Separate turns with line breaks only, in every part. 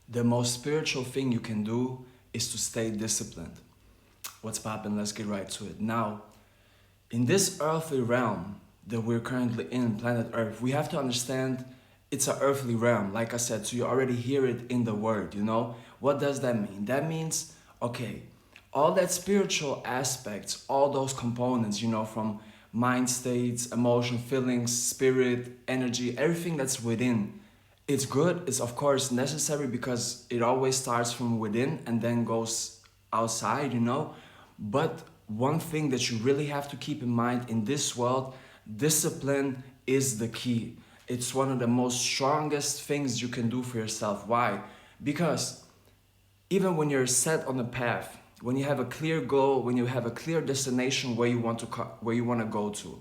The most spiritual thing you can do is to stay disciplined. What's poppin'? Let's get right to it. Now, in this earthly realm that we're currently in, planet Earth, we have to understand it's an earthly realm, like I said, so you already hear it in the word, you know? What does that mean? That means, okay, all that spiritual aspects, all those components, from mind states, emotion, feelings, spirit, energy, everything that's within, it's good. It's of course necessary because it always starts from within and then goes outside. But one thing that you really have to keep in mind in this world, discipline is the key. It's one of the most strongest things you can do for yourself. Why? Because even when you're set on a path, when you have a clear goal, when you have a clear destination where you want to where you want to go to,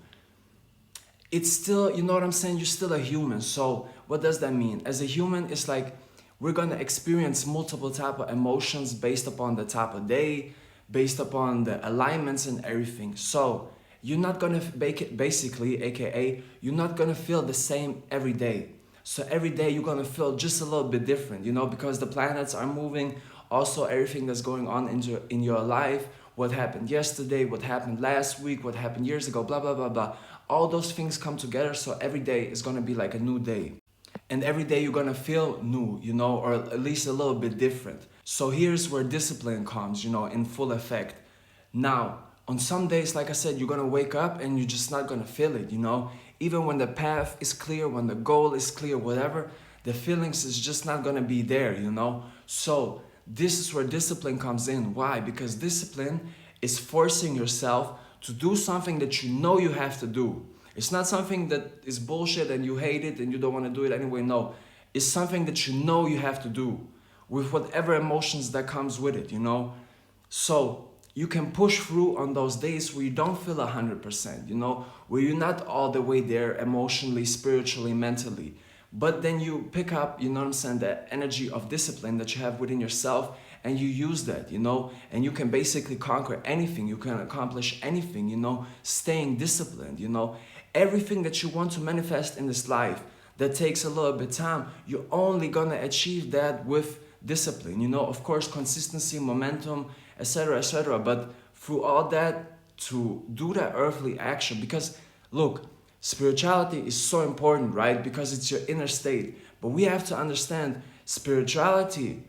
it's still, you know what I'm saying, you're still a human. So what does that mean? As a human, it's like we're gonna experience multiple type of emotions based upon the type of day, based upon the alignments and everything. So you're not gonna make it, basically, aka you're not gonna feel the same every day. So every day you're gonna feel just a little bit different, because the planets are moving. Also, everything that's going on in your life, what happened yesterday, what happened last week, what happened years ago, blah, blah, blah, blah. All those things come together, so every day is gonna be like a new day. And every day you're gonna feel new, or at least a little bit different. So here's where discipline comes, in full effect. Now, on some days, like I said, you're gonna wake up and you're just not gonna feel it, Even when the path is clear, when the goal is clear, whatever, the feelings is just not gonna be there. So this is where discipline comes in. Why? Because discipline is forcing yourself to do something that you know you have to do. It's not something that is bullshit and you hate it and you don't want to do it anyway. No, it's something that you know you have to do with whatever emotions that comes with it. So you can push through on those days where you don't feel 100%, where you're not all the way there emotionally, spiritually, mentally. But then you pick up, the energy of discipline that you have within yourself, and you use that, and you can basically conquer anything. You can accomplish anything, staying disciplined, everything that you want to manifest in this life that takes a little bit of time, you're only gonna achieve that with discipline, of course, consistency, momentum, etc., etc. But through all that, to do that earthly action, because look, spirituality is so important, right? Because it's your inner state. But we have to understand spirituality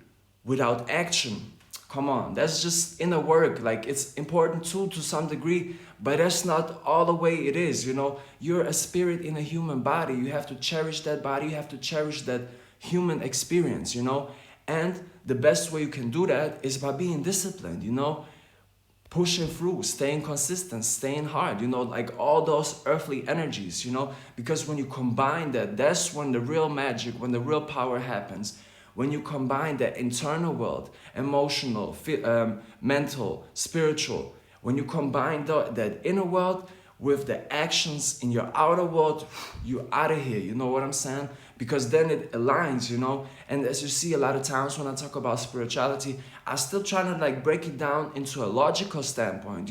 without action, come on, that's just inner work. Like, it's important too to some degree, but that's not all the way it is. You're a spirit in a human body. You have to cherish that body. You have to cherish that human experience. And the best way you can do that is by being disciplined. Pushing through, staying consistent, staying hard, like all those earthly energies, because when you combine that, that's when the real magic, when the real power happens. When you combine the internal world, emotional, mental, spiritual, when you combine that inner world with the actions in your outer world, you're out of here, you know what I'm saying? Because then it aligns, And as you see, a lot of times when I talk about spirituality, I still try to like break it down into a logical standpoint,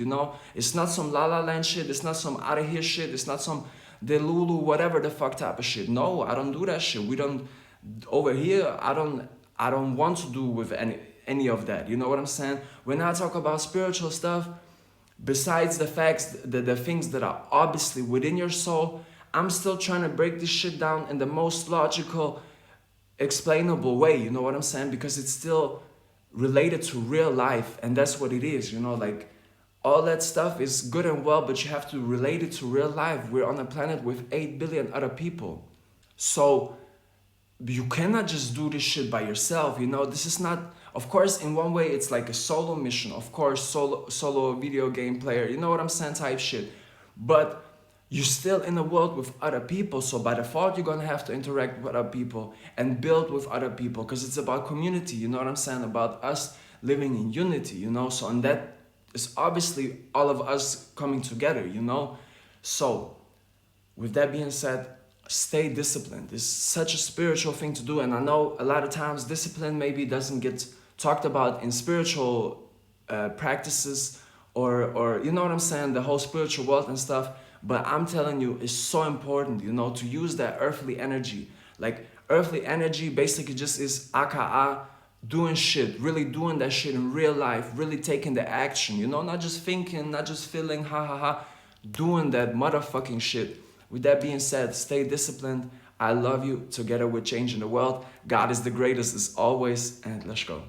It's not some la la land shit, it's not some out of here shit, it's not some delulu, whatever the fuck type of shit. No, I don't do that shit. We don't, over here, I don't want to do with any of that. You know what I'm saying? When I talk about spiritual stuff, besides the facts, the things that are obviously within your soul, I'm still trying to break this shit down in the most logical, explainable way. You know what I'm saying? Because it's still related to real life, and that's what it is. Like, all that stuff is good and well, but you have to relate it to real life. We're on a planet with 8 billion other people. So you cannot just do this shit by yourself. This is not, of course, in one way it's like a solo mission, of course, solo video game player, you know what I'm saying, type shit. But you're still in a world with other people, so by default you're gonna have to interact with other people and build with other people, because it's about community, you know what I'm saying, about us living in unity, So, and that is obviously all of us coming together, So with that being said, stay disciplined. It's such a spiritual thing to do, and I know a lot of times discipline maybe doesn't get talked about in spiritual practices, or you know what I'm saying, the whole spiritual world and stuff. But I'm telling you, it's so important, to use that earthly energy. Like, earthly energy basically just is aka doing shit, really doing that shit in real life, really taking the action, you know, not just thinking, not just feeling, ha ha ha, doing that motherfucking shit. With that being said, stay disciplined. I love you. Together we're changing the world. God is the greatest as always, and let's go.